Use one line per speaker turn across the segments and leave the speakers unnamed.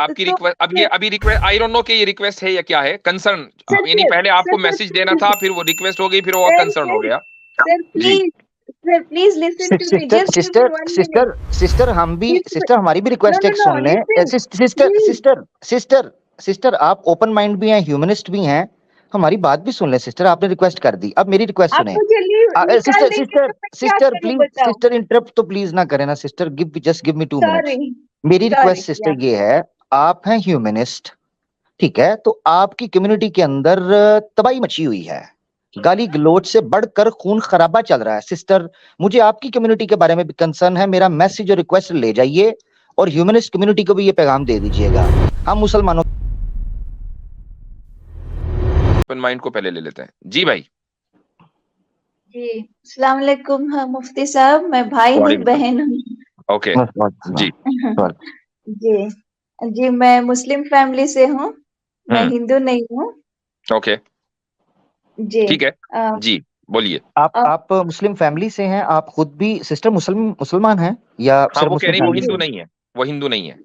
आपकी
तो
रिक्वेस्ट, अब ये अभी रिक्वेस्ट, आई डोंट नो कि ये रिक्वेस्ट है या क्या है, कंसर्न,
सर
यानी
सर
पहले आपको
सर
मैसेज देना था, फिर वो रिक्वेस्ट हो गई, फिर वो
सर
कंसर्न हो
सर
गया।
Sir
ji
please listen to me,
sister
just give me
sister
1 minute.
Sister sister हम भी, सिस्टर हमारी भी
नो
रिक्वेस्ट
नो
एक
नो
सुन लें।
Listen
sister
please.
Sister sister sister आप ओपन माइंड भी हैं, ह्यूमनिस्ट भी हैं, हमारी बात भी सुन लें। सिस्टर आपने रिक्वेस्ट कर दी, अब मेरी रिक्वेस्ट
आप
सुने।
मुझे निकाल
सिस्टर
देंगे
सिस्टर
तो मैं क्या
सिस्टर
करूं
प्लीज,
बताओ।
सिस्टर इंटरप्ट तो प्लीज ना करें ना सिस्टर, जस्ट गिव मी 2 मिनट्स।
सॉरी
मेरी
सॉरी
रिक्वेस्ट सिस्टर ये है, आप हैं ह्यूमनिस्ट, ठीक है, तो आपकी कम्युनिटी के अंदर तबाही मची हुई है, गाली गलोच से बढ़कर खून खराबा चल रहा है। सिस्टर मुझे आपकी कम्युनिटी के बारे में भी कंसर्न है, मेरा मैसेज और रिक्वेस्ट ले जाइए और ह्यूमनिस्ट कम्युनिटी को भी ये पैगाम दे दीजिएगा। हम मुसलमानों
ओपन माइंड को पहले ले लेते हैं। जी भाई।
जी। अस्सलाम वालेकुम। हाँ, मुफ्ती साहब, मैं भाई नहीं
वालेकुम
बहन हूँ।
ओके जी
जी जी, मैं मुस्लिम फैमिली से हूँ, मैं
हम्म
हिंदू नहीं हूँ।
ओके
जी।
ठीक है
अ,
जी बोलिए।
आप मुस्लिम फैमिली से हैं, आप खुद भी सिस्टर मुसलमान हैं या
हाँ
सिर्फ
वो कह
मुस्लिम
रही वो
फैमिली
हिंदू
से?
नहीं है, वो हिंदू नहीं है।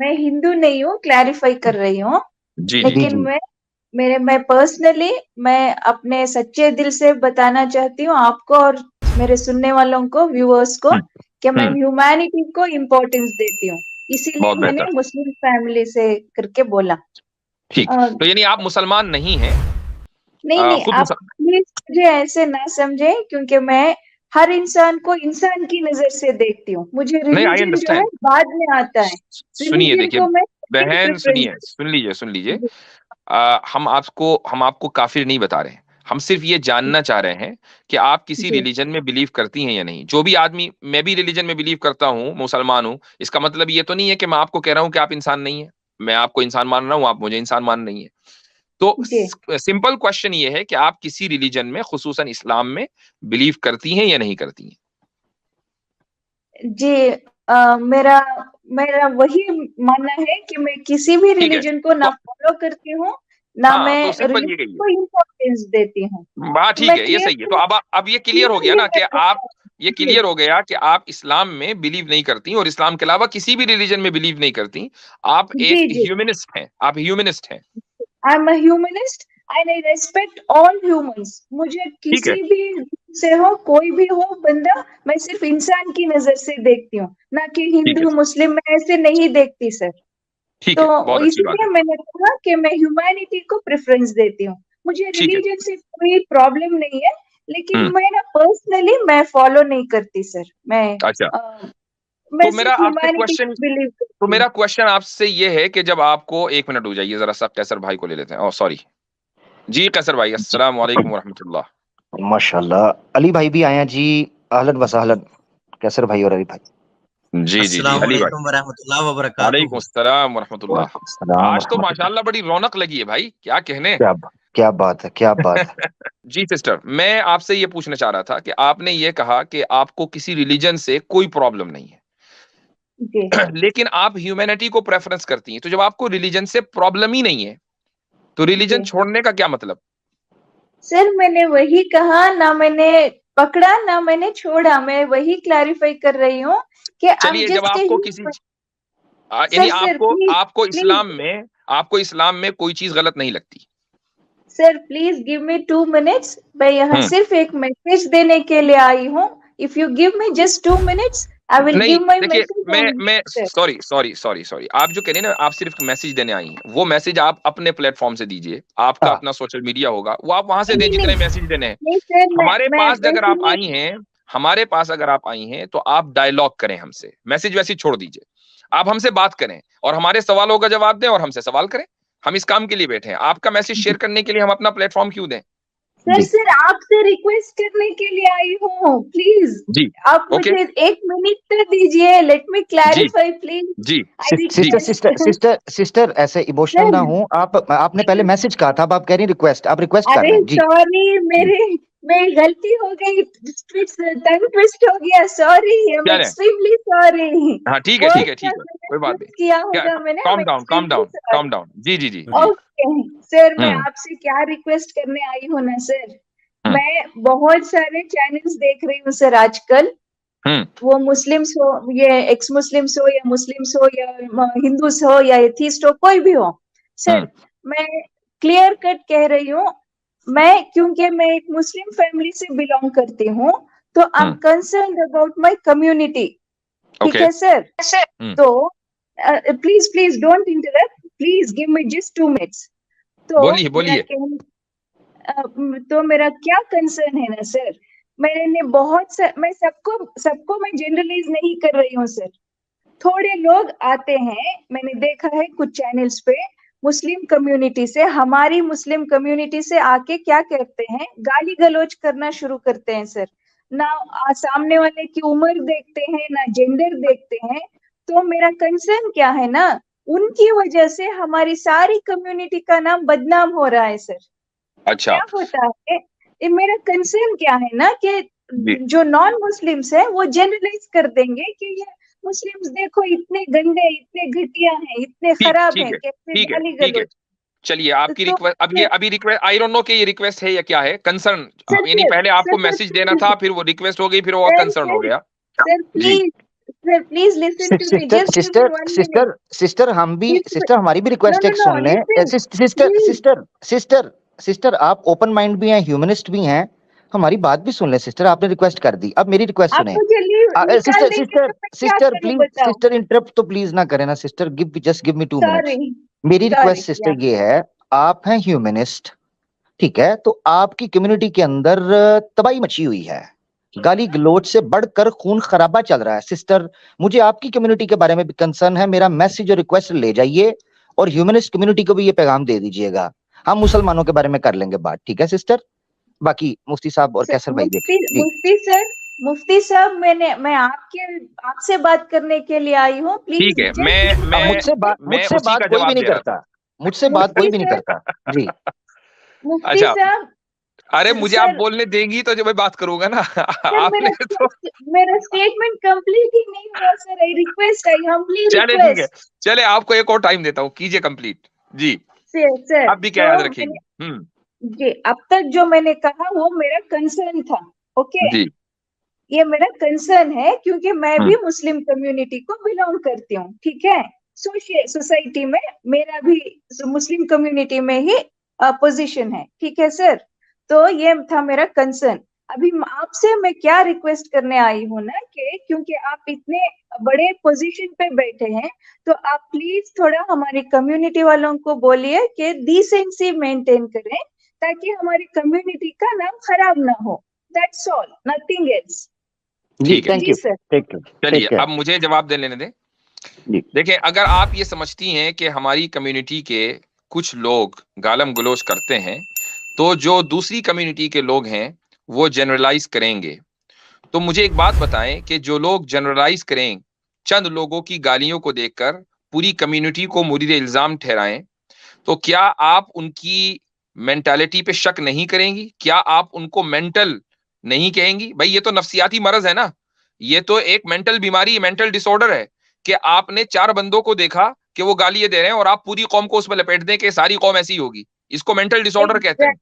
मैं हिंदू नहीं हूँ, क्लैरिफाई कर रही हूँ।
जी जी
जी
लेकिन
जी
मैं पर्सनली, मैं अपने सच्चे दिल से बताना चाहती हूँ आपको और मेरे सुनने वालों को, व्यूअर्स को,
हम्म
कि मैं
हम्म,
ह्यूमैनिटी को इम्पोर्टेंस देती हूँ। इसीलिए
बहुत
मैंने
बेहतर,
मुस्लिम फैमिली से करके बोला।
ठीक।
अ,
तो यानी आप मुसलमान नहीं हैं,
नहीं नहीं,
खुद
आप प्लीज मुझे ऐसे ना समझें, क्योंकि मैं हर इंसान को इंसान की नजर से देखती हूँ। मुझे
नहीं आई
रिलीजन जो है
अंडरस्टैंड।
बाद में आता है।
सुनिए
रिलीजन
देखिए
को मैं
बहन,
प्रेफरेंस।
सुनिए, सुन लीजिए। हम आपको काफिर नहीं बता रहे हैं, हम सिर्फ ये जानना चाह रहे हैं कि आप किसी
जी
रिलीजन में बिलीव करती हैं या नहीं। जो भी आदमी, मैं भी रिलीजन में बिलीव करता हूँ, मुसलमान हूँ, इसका मतलब ये तो नहीं है कि मैं आपको कह रहा हूँ कि आप इंसान नहीं है। मैं आपको इंसान मान रहा हूँ, आप मुझे इंसान मान नहीं है। तो
जी
सिंपल क्वेश्चन ये है कि आप किसी रिलीजन में, खुसूसन इस्लाम में बिलीव करती हैं या नहीं करती हैं?
जी। मेरा मेरा वही मानना है कि मैं किसी भी
ठीक है,
रिलीजन को ना
तो
फॉलो करती हूँ, ना
हाँ
मैं
तो सिंपल ये
रिलीजन
कहिए।
को इम्पोर्टेंस देती हूँ।
हाँ ठीक
मैं
है, ये
क्लियर
सही है। तो
हूँ,
अब ये क्लियर हो गया
क्लियरली
ना कि
मैं
आप,
बताऊँ।
ये
जी
क्लियर हो गया कि आप इस्लाम में बिलीव नहीं करती और इस्लाम के अलावा किसी भी रिलीजन में बिलीव नहीं करती। आप
जी
एक
जी।
ह्यूमनिस्ट हैं, आप ह्यूमनिस्ट हैं।
I am a humanist and I respect all humans. मुझे
ठीक है
किसी भी से हो, कोई भी हो बंदा, मैं सिर्फ इंसान की नजर से देखती हूँ, ना कि
ठीक है
हिंदू मुस्लिम, मैं ऐसे नहीं देखती सर।
ठीक
तो
है, बहुत अच्छी बात
इसीलिए
है।
मैंने कहा कि मैं ह्यूमैनिटी को प्रेफरेंस देती हूँ। मुझे
ठीक है।
रिलीजन से कोई प्रॉब्लम नहीं है, लेकिन
हम्म
मैं ना पर्सनली मैं फॉलो नहीं करती सर।
अच्छा,
मैं
तो मेरा
सिर्फ
आपसे
ह्यूमैनिटी
क्वेश्चन,
को बिलीव
तो
करती हूँ।
मेरा क्वेश्चन आपसे ये है कि जब आपको, एक मिनट हो जाइए जरा सा, कैसर भाई को ले लेते हैं। Oh sorry. जी कैसर भाई, अस्सलाम वालेकुम वरहमतुल्लाह।
माशाल्लाह। अली भाई भी आए हैं जी, अहलन वसहलन। कैसर भाई और अली भाई,
जी जी जी,
अस्सलाम
अली भाई।
वालेकुम वरहमतुल्लाह
वालेकुम
वबरकातुहू।
अस्सलाम वरहमतुल्लाह।
वालेकुम सलाम
आज तो
रहमतुल्लाह।
माशाल्लाह बड़ी रौनक लगी है भाई, क्या कहने।
क्या बात है, क्या बात है।
जी सिस्टर, मैं आपसे ये पूछना चाह रहा था कि आपने ये कहा कि आपको किसी रिलीजन से कोई प्रॉब्लम नहीं है,
जी
लेकिन आप ह्यूमैनिटी को प्रेफरेंस करती हैं। तो जब आपको रिलीजन से प्रॉब्लम ही नहीं है, तो रिलीजन
जी
छोड़ने का क्या मतलब?
सर, मैंने वही कहा ना, मैंने पकड़ा ना मैंने छोड़ा, मैं वही क्लैरिफाई कर रही हूँ कि आई एम
चलिए, जब
जस्ट ए
आपको किसी,
ह्यूमन।
यानी
सर
आपको,
प्लीज
आपको
प्लीज
इस्लाम में, आपको इस्लाम में कोई चीज गलत नहीं लगती?
Sir please give me 2 minutes. मैं यहाँ
हम्म
सिर्फ एक मैसेज देने के लिए आई हूँ। If you give me just 2 minutes, I will
नहीं
गिव माई
देखिए,
मैसेज
मैं
ऑन
मैं
sir.
Sorry sorry sorry sorry, आप जो कह रहे हैं ना, आप सिर्फ मैसेज देने आई हैं, वो मैसेज आप अपने प्लेटफॉर्म से दीजिए। आपका
हाँ,
अपना सोशल मीडिया होगा, वो आप वहां से दें
नहीं नहीं
जितने मैसेज देने हैं।
नहीं सर,
हमारे
मैं
पास अगर
वैसे
आप
नहीं।
आई हैं, हमारे पास अगर आप आई हैं, तो आप डायलॉग करें हमसे, मैसेज वैसे छोड़ दीजिए। आप हमसे बात करें और हमारे सवालों का जवाब दें और हमसे सवाल करें। हम इस काम के लिए बैठे हैं, आपका मैसेज शेयर करने के लिए हम अपना प्लेटफॉर्म क्यों दें?
सर
जी
सर आपसे रिक्वेस्ट करने के लिए आई हूँ, प्लीज।
जी
आप
ओके।
मुझे 1 मिनट तो दीजिए, लेट मी
जी
क्लैरिफाई प्लीज।
जी
आई
जी
रिक्वेस्ट
सिस्टर ऐसे इमोशनल ना
सर।
हो आप। आपने पहले मैसेज कहा था, अब आप कह रही रिक्वेस्ट, आप रिक्वेस्ट कर
अरे
रहे हैं जी।
सॉरी,
जी
मेरी गलती हो गई, टंग ट्विस्ट हो गया, सॉरी, आई एम
क्या रहे हैं?
Extremely sorry.
हाँ ठीक है ठीक
वर्ड
है
का
ठीक है, कोई बात
मिसयूज
नहीं।
किया
क्या,
होगा मैंने, I am
calm down calm
extremely
down
sorry.
Calm down, जी जी जी जी।
ओके सर, मैं
हम्म
आपसे क्या रिक्वेस्ट करने आई हूँ ना सर,
हम्म
मैं बहुत सारे चैनल्स देख रही हूँ सर आजकल। वो मुस्लिम्स हो, ये एक्स मुस्लिम्स हो या मुस्लिम्स हो या हिंदूस हो या एथीस्ट हो, कोई भी हो सर, मैं क्लियर कट कह रही हूँ, क्योंकि मैं एक मुस्लिम फैमिली से बिलोंग करती हूँ, तो I am concern about my community, ठीक है सर? तो please don't interrupt, please give me just 2 minutes. तो
बोलिए।
तो मेरा क्या कंसर्न है ना सर, मैंने मैं सबको मैं जनरलाइज नहीं कर रही हूँ सर, थोड़े लोग आते हैं, मैंने देखा है कुछ चैनल्स पे, मुस्लिम कम्युनिटी से, हमारी मुस्लिम कम्युनिटी से आके क्या करते हैं, गाली गलौज करना शुरू करते हैं सर, ना सामने वाले की उम्र देखते हैं, ना जेंडर देखते हैं। तो मेरा कंसर्न क्या है ना, उनकी वजह से हमारी सारी कम्युनिटी का नाम बदनाम हो रहा है सर।
अच्छा,
क्या होता है, मेरा कंसर्न क्या है ना कि जो नॉन मुस्लिम्स है वो जनरलाइज कर देंगे कि ये मुस्लिम्स देखो इतने गंदे, इतने घटिया हैं, इतने खराब हैं, कैसे गाली गलौज।
चलिए आपकी रिक्वेस्ट, अब ये अभी रिक्वेस्ट, आई डोंट नो कि ये रिक्वेस्ट है या क्या है, कंसर्न, यानी पहले आपको मैसेज देना था, फिर वो रिक्वेस्ट हो गई, फिर वो कंसर्न हो गया।
Sir please listen to me, just
sister हमारी भी रिक्वेस्ट एक सुन लें। सिस्टर आप ओपन माइंड भी हैं, ह्यूमनिस्ट भी हैं, हमारी बात भी सुन लें सिस्टर, आपने रिक्वेस्ट कर दी, अब मेरी रिक्वेस्ट सुने। सिस्टर इंटरप्ट तो प्लीज ना करें ना सिस्टर, जस्ट गिव मी 2 मिनट्स। मेरी रिक्वेस्ट सिस्टर ये है, आप हैं ह्यूमनिस्ट, ठीक है, तो आपकी कम्युनिटी के अंदर तबाही मची हुई है, गाली गलोच से बढ़कर खून खराबा चल रहा है। सिस्टर मुझे आपकी कम्युनिटी के बारे में भी कंसर्न है, मेरा मैसेज और रिक्वेस्ट ले जाइए और ह्यूमनिस्ट कम्युनिटी को भी ये पैगाम दे दीजिएगा, हम मुसलमानों के बारे में कर लेंगे बात, ठीक है सिस्टर? बाकी मुफ्ती साहब और कैसर भाई देखिए।
मुफ्ती साहब मैं आपसे बात करने के लिए आई हूँ, प्लीज।
ठीक है, मैं
मुझसे बात कोई भी नहीं करता, मुझसे बात कोई भी नहीं करता जी।
मुफ्ती साहब,
अरे मुझे आप बोलने देंगी तो जो मैं बात करूंगा ना। आपने तो
मेरा स्टेटमेंट कंप्लीट ही नहीं हुआ sir, I request, I humbly request.
चले ठीक है, चले आपको एक और टाइम देता हूँ, कीजिए कंप्लीट जी।
सर
आप भी क्या याद रखेंगे?
जी, अब तक जो मैंने कहा वो मेरा कंसर्न था, ओके
जी,
ये मेरा कंसर्न है, क्योंकि मैं भी मुस्लिम कम्युनिटी को बिलोंग करती हूँ, ठीक है, सोसाइटी में मेरा भी मुस्लिम कम्युनिटी में ही पोजीशन है, ठीक है सर? तो ये था मेरा कंसर्न। अभी आपसे मैं क्या रिक्वेस्ट करने आई हूँ ना, कि क्योंकि आप इतने बड़े पोजीशन पे बैठे हैं, तो आप प्लीज थोड़ा हमारी कम्युनिटी वालों को बोलिए कि डिसेंसी मेंटेन करें, ताकि हमारी कम्युनिटी का नाम खराब ना हो, दैट्स ऑल, नथिंग एल्स।
जी थैंक यू
सर।
चलिए अब मुझे जवाब दे लेने दें। देखिए, अगर आप ये समझती हैं कि हमारी कम्युनिटी के कुछ लोग गालम गलोच करते हैं, तो जो दूसरी कम्युनिटी के लोग हैं वो जनरलाइज करेंगे, तो मुझे एक बात बताएं कि जो लोग जनरलाइज करें, चंद लोगों की गालियों को देखकर पूरी कम्युनिटी को मुरीद इल्जाम ठहराएं, तो क्या आप उनकी मेंटालिटी पे शक नहीं करेंगी? क्या आप उनको मेंटल नहीं कहेंगी? भाई ये तो नफ्सियाती मरज है ना, ये तो एक मेंटल बीमारी, मेंटल डिसऑर्डर है कि आपने 4 बंदों को देखा कि वो गालियां दे रहे हैं और आप पूरी कौम को उसमें लपेट दें कि सारी कौम ऐसी होगी। इसको मेंटल डिसऑर्डर कहते हैं।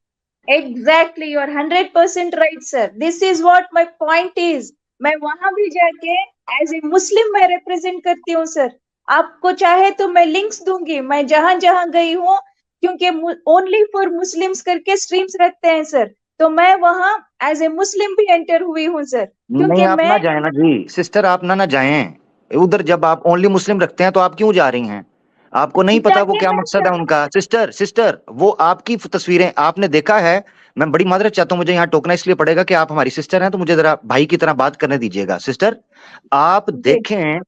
Exactly, you are 100% right, sir. This is what my point is. मैं वहां भी जाके एज ए मुस्लिम मैं रिप्रेजेंट करती हूँ सर। आपको चाहे तो मैं लिंक्स दूंगी, मैं जहां जहां गई हूँ, क्योंकि ओनली फॉर मुस्लिम्स करके स्ट्रीम्स रखते हैं सर, तो मैं वहां एज ए मुस्लिम भी एंटर हुई हूँ सर। क्योंकि
आप ना जाए ना जी सिस्टर, आप ना जाएं उधर, जब आप ओनली मुस्लिम रखते हैं तो आप क्यों जा रही हैं? आपको नहीं पता वो क्या मकसद है उनका। सिस्टर वो आपकी तस्वीरें आपने देखा है, मैं बड़ी माजरत चाहता हूँ, मुझे यहाँ टोकना इसलिए पड़ेगा कि आप हमारी सिस्टर हैं, तो मुझे जरा भाई की तरह बात करने दीजिएगा। सिस्टर आप देखें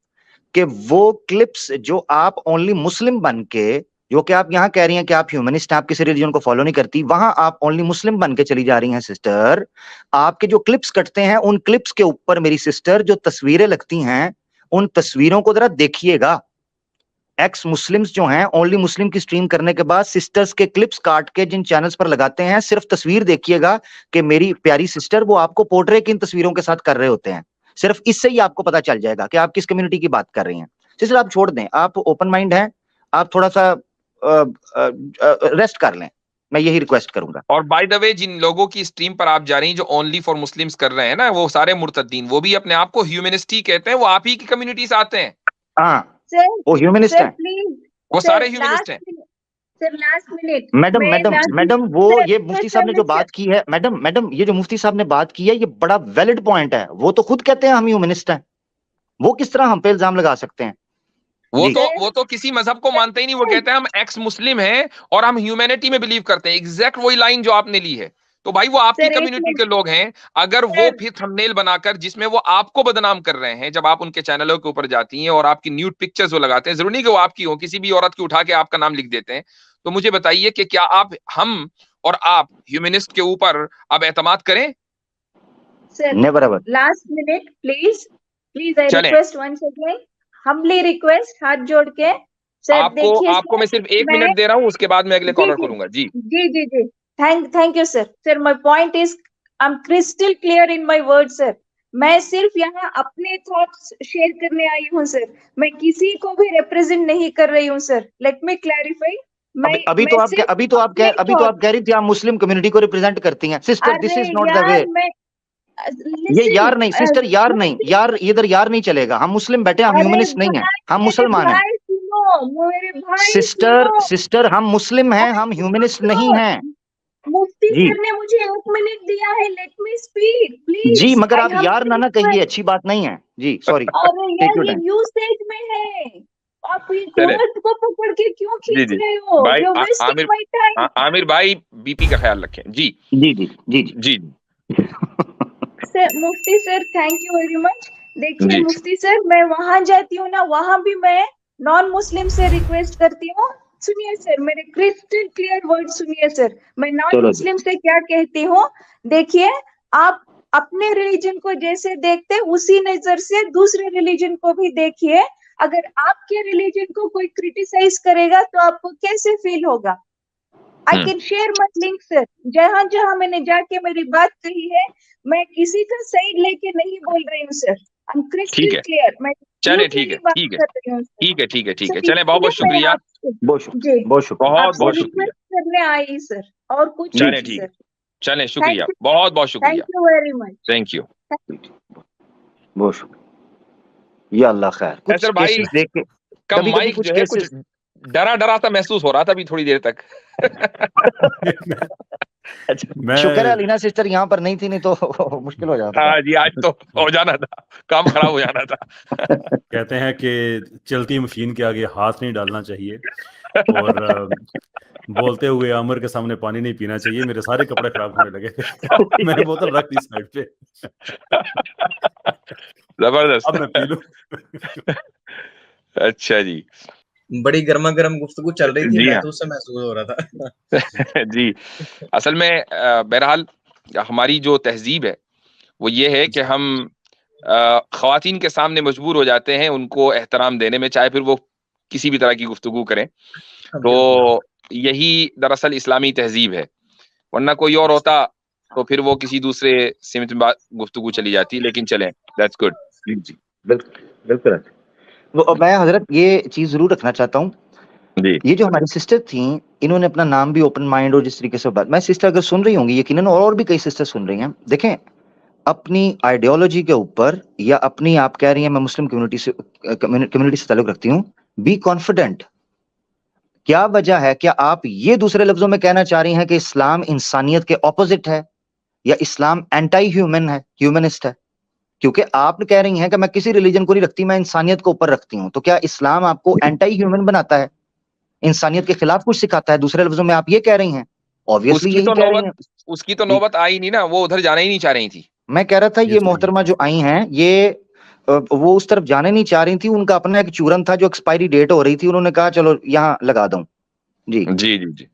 कि वो क्लिप्स जो आप ओनली मुस्लिम बन के, जो कि आप यहाँ कह रही हैं कि आप ह्यूमनिस्ट हैं, आप किसी रिलीजन को फॉलो नहीं करती, वहां आप ओनली मुस्लिम बन के चली जा रही हैं सिस्टर। आपके जो क्लिप्स कटते हैं, उन क्लिप्स के ऊपर मेरी सिस्टर जो तस्वीरें लगती हैं, उन तस्वीरों को जरा देखिएगा। एक्स मुस्लिम्स जो हैं, ओनली मुस्लिम की स्ट्रीम करने के बाद सिस्टर्स के क्लिप्स काट के जिन चैनल्स पर लगाते हैं, सिर्फ तस्वीर देखिएगा कि मेरी प्यारी सिस्टर वो आपको पोर्ट्रे किन तस्वीरों के साथ कर रहे होते हैं। सिर्फ इससे ही आपको पता चल जाएगा कि आप किस कम्युनिटी की बात कर रही हैं। सिस्टर आप छोड़ दें, आप ओपन माइंड हैं, आप थोड़ा सा रेस्ट कर लें, मैं यही रिक्वेस्ट करूंगा।
और बाय द वे, जिन लोगों की स्ट्रीम पर आप जा रही हैं जो ओनली फॉर मुस्लिम्स कर रहे हैं ना, वो सारे मुर्तद्दीन, वो भी अपने आप को ह्यूमनिस्ट ही कहते हैं, वो आप ही की कम्युनिटी से आते हैं।
हाँ,
सर
वो ह्यूमनिस्ट
सर
हैं।
प्लीज
वो
सर
सारे ह्यूमनिस्ट हैं।
Sir last minute
madam madam madam वो
सर,
ये मुफ्ती साहब ने जो बात की है, मैडम ये जो मुफ्ती साहब ने बात की है, ये बड़ा वैलिड पॉइंट है। वो तो खुद कहते हैं हम ह्यूमनिस्ट हैं, वो किस तरह हम पे इल्जाम लगा सकते हैं? जी।
वो तो किसी मजहब को मानते ही नहीं। वो कहते हैं हम एक्स मुस्लिम हैं और हम ह्यूमैनिटी में बिलीव करते हैं। एग्जैक्ट वही लाइन जो आपने ली है। तो भाई वो आपकी
सर, एक
कम्युनिटी
मिनट।
के लोग हैं। अगर वो
सर।
फिर थंबनेल बनाकर जिसमें वो आपको बदनाम कर रहे हैं, जब आप उनके चैनलों के ऊपर जाती हैं और आपकी न्यूड पिक्चर्स वो लगाते हैं, जरूरी नहीं कि वो आपकी हो, किसी भी औरत की उठा के आपका नाम लिख देते हैं। तो मुझे बताइए कि क्या हम और आप ह्यूमनिस्ट के ऊपर अब एतमाद करें?
Sir
never ever.
Last minute please आई
चलें।
Request once again, humbly request, हाथ जोड़ के। सर देखिए
आपको मैं सिर्फ 1 मिनट दे रहा हूँ, उसके बाद मैं अगले कॉलर को लूंगा। जी
जी thank you sir. Sir my point is I am crystal clear in my word sir. मैं सिर्फ यहाँ अपने थॉट्स शेयर करने आई हूँ सर, मैं किसी को भी रिप्रेजेंट नहीं कर रही हूँ सर। Let me clarify.
अभी तो आप कह रही थी आप मुस्लिम कम्युनिटी को रिप्रेजेंट करती हैं। Sister, this is not the way. ये यार नहीं सिस्टर, यार नहीं, यार इधर यार नहीं चलेगा। हम मुस्लिम बैठे, हम ह्यूमनिस्ट नहीं है, हम मुसलमान हैं।
मेरे भाई
सिस्टर हम मुस्लिम हैं, हम ह्यूमनिस्ट नहीं हैं।
मुफ्ती
जी
सर ने मुझे 1 मिनट दिया है, लेट मी स्पीक प्लीज।
जी, मगर आप यार ना कहिए, अच्छी बात नहीं है जी, सॉरी।
अरे यार ये यूसेज में है, आप ये वर्ड को पकड़ के क्यों खींच रहे हो?
भाई आमिर भाई बीपी का ख्याल रखें। जी
जी जी जी जी जी।
Sir Mufti sir thank you very much. देखिए मुफ्ती सर, मैं वहां जाती हूँ ना, वहां भी मैं नॉन मुस्लिम से रिक्वेस्ट करती हूँ। सुनिए सर, मेरे क्रिस्टल क्लियर वर्ड सुनिए सर। मैं नॉन मुस्लिम से क्या कहती हूँ, देखिए आप अपने रिलीजन को जैसे देखते हैं उसी नजर से दूसरे रिलीजन को भी देखिए। अगर आपके रिलीजन को कोई क्रिटिसाइज करेगा तो आपको कैसे फील होगा? I can share my link sir. जहां जहां मैंने जाके मेरी बात कही है, मैं किसी का साइड लेके नहीं बोल रही हूँ sir. I am crystal clear. मैं
चले ठीक है ठीक है चले। बहुत बहुत शुक्रिया, बहुत शुक्रिया
करने आई सर, और कुछ
चले
नहीं
ठीक है।
सर।
चले शुक्रिया, बहुत बहुत शुक्रिया,
thank you very much.
Thank you,
बहुत शुक्रिया। या अल्लाह खैर। कुछ
सर भाई
देख के
कब माइक जो है कुछ डरा डरा सा महसूस हो रहा था अभी थोड़ी देर तक।
अच्छा, शुक्र है अलीना सिस्टर यहाँ पर नहीं थी, नहीं तो मुश्किल हो जाता।
हाँ जी, आज तो हो जाना था, काम खराब हो जाना था।
कहते हैं कि चलती मशीन के आगे हाथ नहीं डालना चाहिए, और बोलते हुए आमिर के सामने पानी नहीं पीना चाहिए। मेरे सारे कपड़े खराब होने लगे थे। मैंने बोतल रख दी साइड पे।
जबरदस्त,
अब मैं पी लूं।
अच्छा जी,
बड़ी गर्मा गर्म गुफ्तगू चल रही थी,
मैं
तो उससे महसूस हो रहा था।
जी, असल में बहरहाल हमारी जो तहजीब है वो ये है कि हम ख्वातीन के सामने मजबूर हो जाते हैं उनको एहतराम देने में, चाहे फिर वो किसी भी तरह की गुफ्तगू करें। तो यही दरअसल इस्लामी तहजीब है, वरना कोई और होता तो फिर वो किसी दूसरे सिमत में गुफ्तगू चली जाती। लेकिन चलें, दैट्स गुड।
जी बिल्कुल। मैं हजरत ये चीज जरूर रखना चाहता हूँ, ये जो हमारी सिस्टर थी, इन्होंने अपना नाम भी ओपन माइंड और जिस तरीके से बात, मैं सिस्टर अगर सुन रही होंगी यकीनन, और भी कई सिस्टर सुन रही हैं, देखें अपनी आइडियोलॉजी के ऊपर या अपनी, आप कह रही हैं मैं मुस्लिम कम्युनिटी से ताल्लुक रखती हूँ, बी कॉन्फिडेंट। क्या वजह है, क्या आप ये दूसरे लफ्जों में कहना चाह रही हैं कि इस्लाम इंसानियत के ऑपोजिट है या इस्लाम एंटी ह्यूमन है, ह्यूमनिस्ट है? क्योंकि आप कह रही हैं कि मैं किसी रिलीजन को नहीं रखती, मैं इंसानियत को ऊपर रखती हूं, तो क्या इस्लाम आपको एंटी ह्यूमन बनाता है, इंसानियत के खिलाफ कुछ सिखाता है? दूसरे लफ्जों में आप ये कह रही हैं, ऑब्वियसली यही कह रही हैं।
उसकी तो नौबत आई नहीं ना, वो उधर जाना ही नहीं चाह रही थी।
मैं कह रहा था ये मोहतरमा जो आई हैं, ये वो उस तरफ जाने नहीं चाह रही थी, उनका अपना एक चूरन था जो एक्सपायरी डेट हो रही थी, उन्होंने कहा चलो यहाँ लगा दूं। जी
जी जी जी